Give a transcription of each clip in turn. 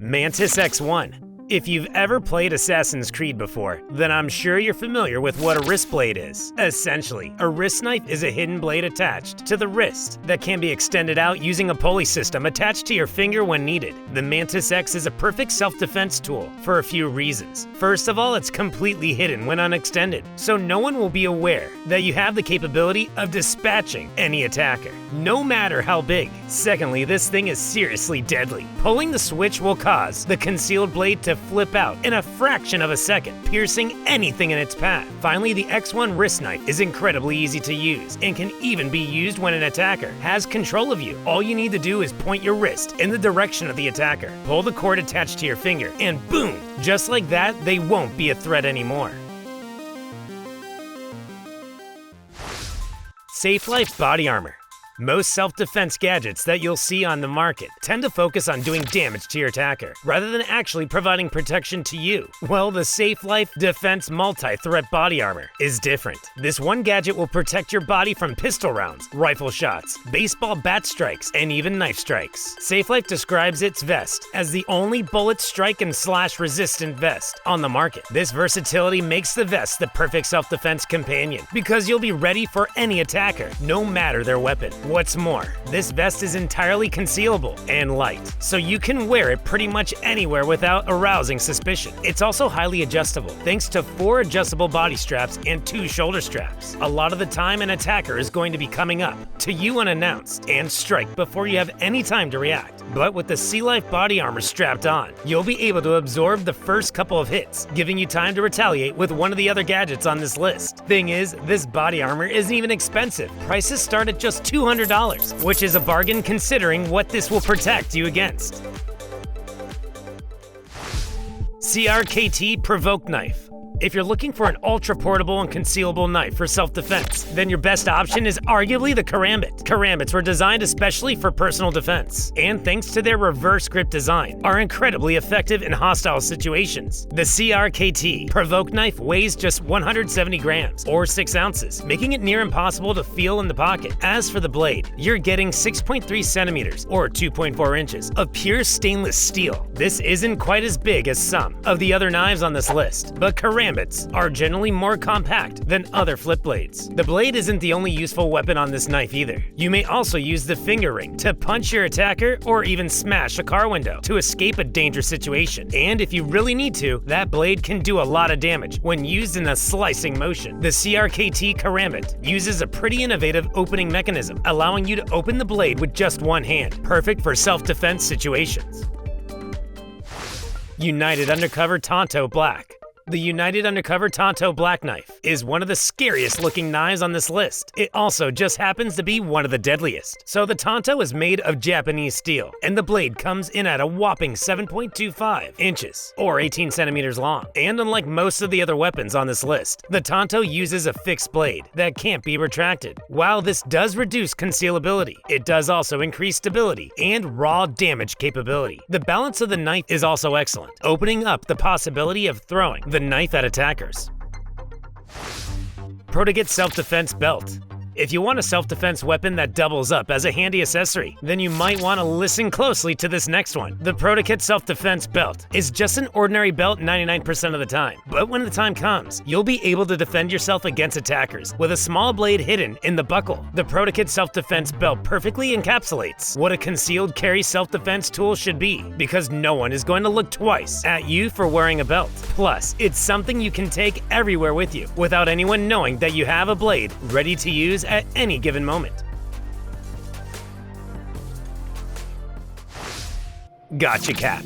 Mantis X1. If you've ever played Assassin's Creed before, then I'm sure you're familiar with what a wrist blade is. Essentially, a wrist knife is a hidden blade attached to the wrist that can be extended out using a pulley system attached to your finger when needed. The Mantis X is a perfect self-defense tool for a few reasons. First of all, it's completely hidden when unextended, so no one will be aware that you have the capability of dispatching any attacker, no matter how big. Secondly, this thing is seriously deadly. Pulling the switch will cause the concealed blade to flip out in a fraction of a second, piercing anything in its path. Finally, the X1 wrist knife is incredibly easy to use and can even be used when an attacker has control of you. All you need to do is point your wrist in the direction of the attacker, pull the cord attached to your finger, and boom! Just like that, they won't be a threat anymore. Safe Life Body Armor. Most self-defense gadgets that you'll see on the market tend to focus on doing damage to your attacker, rather than actually providing protection to you. Well, the Safe Life Defense Multi-Threat Body Armor is different. This one gadget will protect your body from pistol rounds, rifle shots, baseball bat strikes, and even knife strikes. Safe Life describes its vest as the only bullet strike and slash resistant vest on the market. This versatility makes the vest the perfect self-defense companion, because you'll be ready for any attacker, no matter their weapon. What's more, this vest is entirely concealable and light, so you can wear it pretty much anywhere without arousing suspicion. It's also highly adjustable, thanks to 4 adjustable body straps and 2 shoulder straps. A lot of the time, an attacker is going to be coming up to you unannounced and strike before you have any time to react. But with the Sea Life body armor strapped on, you'll be able to absorb the first couple of hits, giving you time to retaliate with one of the other gadgets on this list. Thing is, this body armor isn't even expensive. Prices start at just $200, which is a bargain considering what this will protect you against. CRKT Provoke Knife. If you're looking for an ultra-portable and concealable knife for self-defense, then your best option is arguably the Karambit. Karambits were designed especially for personal defense, and thanks to their reverse grip design, are incredibly effective in hostile situations. The CRKT Provoke Knife weighs just 170 grams, or 6 ounces, making it near impossible to feel in the pocket. As for the blade, you're getting 6.3 centimeters, or 2.4 inches, of pure stainless steel. This isn't quite as big as some of the other knives on this list, but Karambits are generally more compact than other flip blades. The blade isn't the only useful weapon on this knife either. You may also use the finger ring to punch your attacker or even smash a car window to escape a dangerous situation. And if you really need to, that blade can do a lot of damage when used in a slicing motion. The CRKT Karambit uses a pretty innovative opening mechanism, allowing you to open the blade with just one hand, perfect for self-defense situations. United Undercover Tanto Black. The United Undercover Tanto Black Knife is one of the scariest looking knives on this list. It also just happens to be one of the deadliest. So the Tanto is made of Japanese steel, and the blade comes in at a whopping 7.25 inches, or 18 centimeters long. And unlike most of the other weapons on this list, the Tanto uses a fixed blade that can't be retracted. While this does reduce concealability, it does also increase stability and raw damage capability. The balance of the knife is also excellent, opening up the possibility of throwing the knife at attackers. Protegat Self-Defense Belt. If you want a self-defense weapon that doubles up as a handy accessory, then you might want to listen closely to this next one. The Protegat Self-Defense Belt is just an ordinary belt 99% of the time, but when the time comes, you'll be able to defend yourself against attackers with a small blade hidden in the buckle. The Protegat Self-Defense Belt perfectly encapsulates what a concealed carry self-defense tool should be, because no one is going to look twice at you for wearing a belt. Plus, it's something you can take everywhere with you without anyone knowing that you have a blade ready to use at any given moment. Gotcha Cap.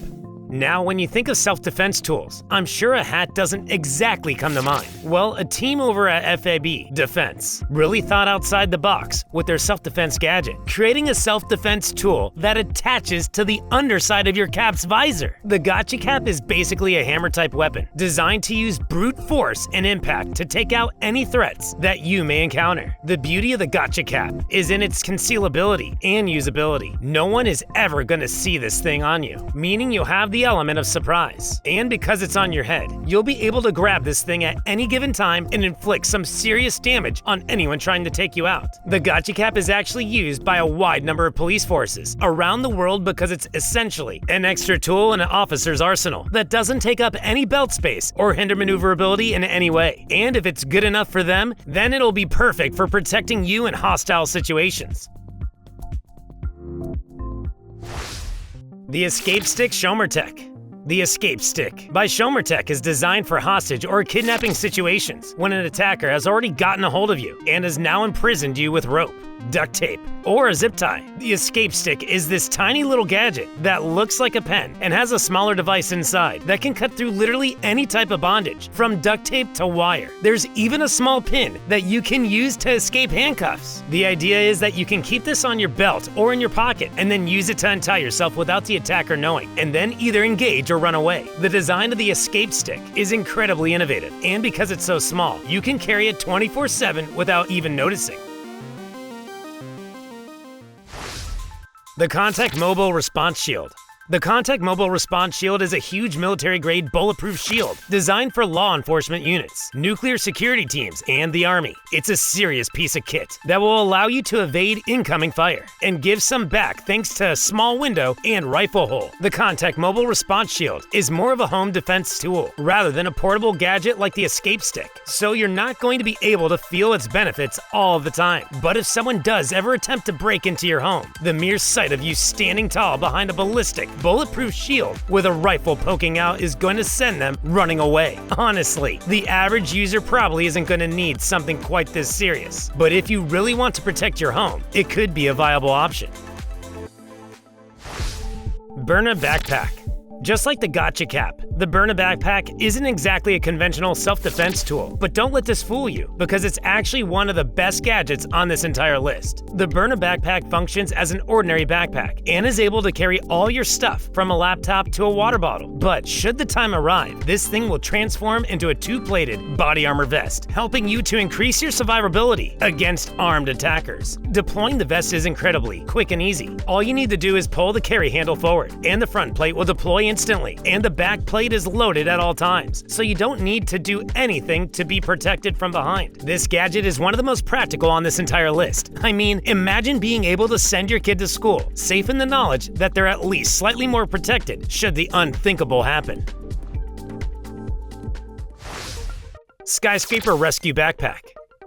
Now, when you think of self-defense tools, I'm sure a hat doesn't exactly come to mind. Well, a team over at FAB Defense really thought outside the box with their self-defense gadget, creating a self-defense tool that attaches to the underside of your cap's visor. The Gotcha Cap is basically a hammer-type weapon, designed to use brute force and impact to take out any threats that you may encounter. The beauty of the Gotcha Cap is in its concealability and usability. No one is ever going to see this thing on you, meaning you'll have the the element of surprise. And because it's on your head, you'll be able to grab this thing at any given time and inflict some serious damage on anyone trying to take you out. The gotcha cap is actually used by a wide number of police forces around the world because it's essentially an extra tool in an officer's arsenal that doesn't take up any belt space or hinder maneuverability in any way. And if it's good enough for them, then it'll be perfect for protecting you in hostile situations. The Escape Stick Shomertec. The Escape Stick by Shomertec is designed for hostage or kidnapping situations when an attacker has already gotten a hold of you and has now imprisoned you with rope, duct tape, or a zip tie. The Escape Stick is this tiny little gadget that looks like a pen and has a smaller device inside that can cut through literally any type of bondage, from duct tape to wire. There's even a small pin that you can use to escape handcuffs. The idea is that you can keep this on your belt or in your pocket and then use it to untie yourself without the attacker knowing, and then either engage or run away. The design of the Escape Stick is incredibly innovative, and because it's so small, you can carry it 24/7 without even noticing. The Kontek Mobile Response Shield. The Kontek Mobile Response Shield is a huge military-grade bulletproof shield designed for law enforcement units, nuclear security teams, and the Army. It's a serious piece of kit that will allow you to evade incoming fire and give some back thanks to a small window and rifle hole. The Kontek Mobile Response Shield is more of a home defense tool rather than a portable gadget like the Escape Stick, so you're not going to be able to feel its benefits all the time. But if someone does ever attempt to break into your home, the mere sight of you standing tall behind a ballistic bulletproof shield with a rifle poking out is going to send them running away. Honestly, the average user probably isn't going to need something quite this serious. But if you really want to protect your home, it could be a viable option. Byrna Backpack. Just like the gotcha cap, the Byrna Backpack isn't exactly a conventional self-defense tool, but don't let this fool you, because it's actually one of the best gadgets on this entire list. The Byrna Backpack functions as an ordinary backpack and is able to carry all your stuff from a laptop to a water bottle. But should the time arrive, this thing will transform into a two-plated body armor vest, helping you to increase your survivability against armed attackers. Deploying the vest is incredibly quick and easy. All you need to do is pull the carry handle forward, and the front plate will deploy instantly, and the back plate is loaded at all times, so you don't need to do anything to be protected from behind. This gadget is one of the most practical on this entire list. I mean, imagine being able to send your kid to school, safe in the knowledge that they're at least slightly more protected should the unthinkable happen. Skyscraper Rescue Backpack.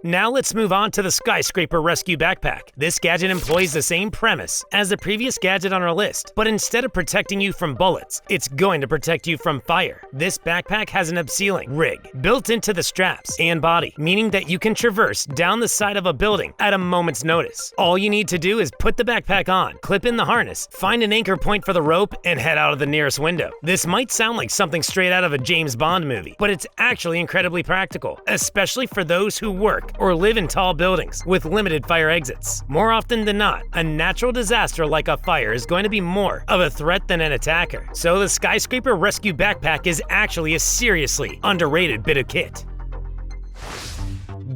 Now let's move on to the Skyscraper Rescue Backpack. This gadget employs the same premise as the previous gadget on our list, but instead of protecting you from bullets, it's going to protect you from fire. This backpack has an abseiling rig built into the straps and body, meaning that you can traverse down the side of a building at a moment's notice. All you need to do is put the backpack on, clip in the harness, find an anchor point for the rope, and head out of the nearest window. This might sound like something straight out of a James Bond movie, but it's actually incredibly practical, especially for those who work or live in tall buildings with limited fire exits. More often than not, a natural disaster like a fire is going to be more of a threat than an attacker. So the Skyscraper Rescue Backpack is actually a seriously underrated bit of kit.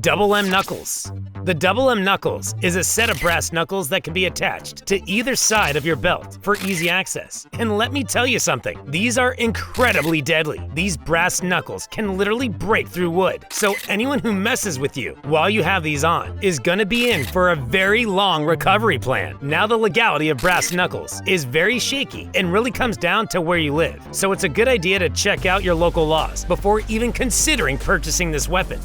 Double M Knuckles. The Double M Knuckles is a set of brass knuckles that can be attached to either side of your belt for easy access. And let me tell you something, these are incredibly deadly. These brass knuckles can literally break through wood, so anyone who messes with you while you have these on is gonna be in for a very long recovery plan. Now the legality of brass knuckles is very shaky and really comes down to where you live, so it's a good idea to check out your local laws before even considering purchasing this weapon.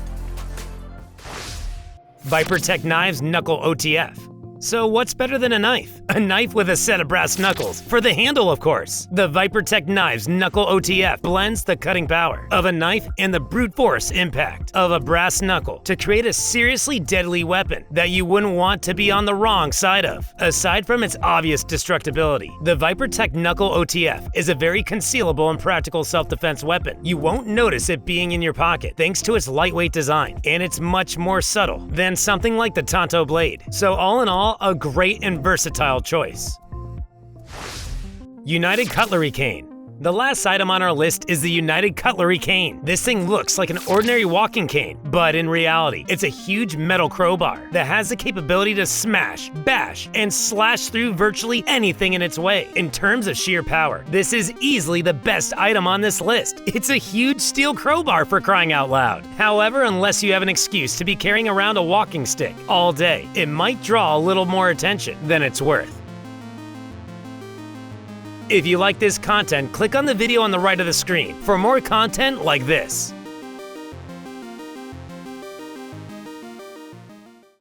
Vipertech Knives Knuckle OTF. So what's better than a knife? A knife with a set of brass knuckles, for the handle of course. The Vipertech Knives Knuckle OTF blends the cutting power of a knife and the brute force impact of a brass knuckle to create a seriously deadly weapon that you wouldn't want to be on the wrong side of. Aside from its obvious destructibility, the Vipertech Knuckle OTF is a very concealable and practical self-defense weapon. You won't notice it being in your pocket thanks to its lightweight design, and it's much more subtle than something like the Tanto blade. So all in all, a great and versatile choice. United Cutlery Cane. The last item on our list is the United Cutlery cane. This thing looks like an ordinary walking cane, but in reality, it's a huge metal crowbar that has the capability to smash, bash, and slash through virtually anything in its way. In terms of sheer power, this is easily the best item on this list. It's a huge steel crowbar for crying out loud. However, unless you have an excuse to be carrying around a walking stick all day, it might draw a little more attention than it's worth. If you like this content, click on the video on the right of the screen for more content like this.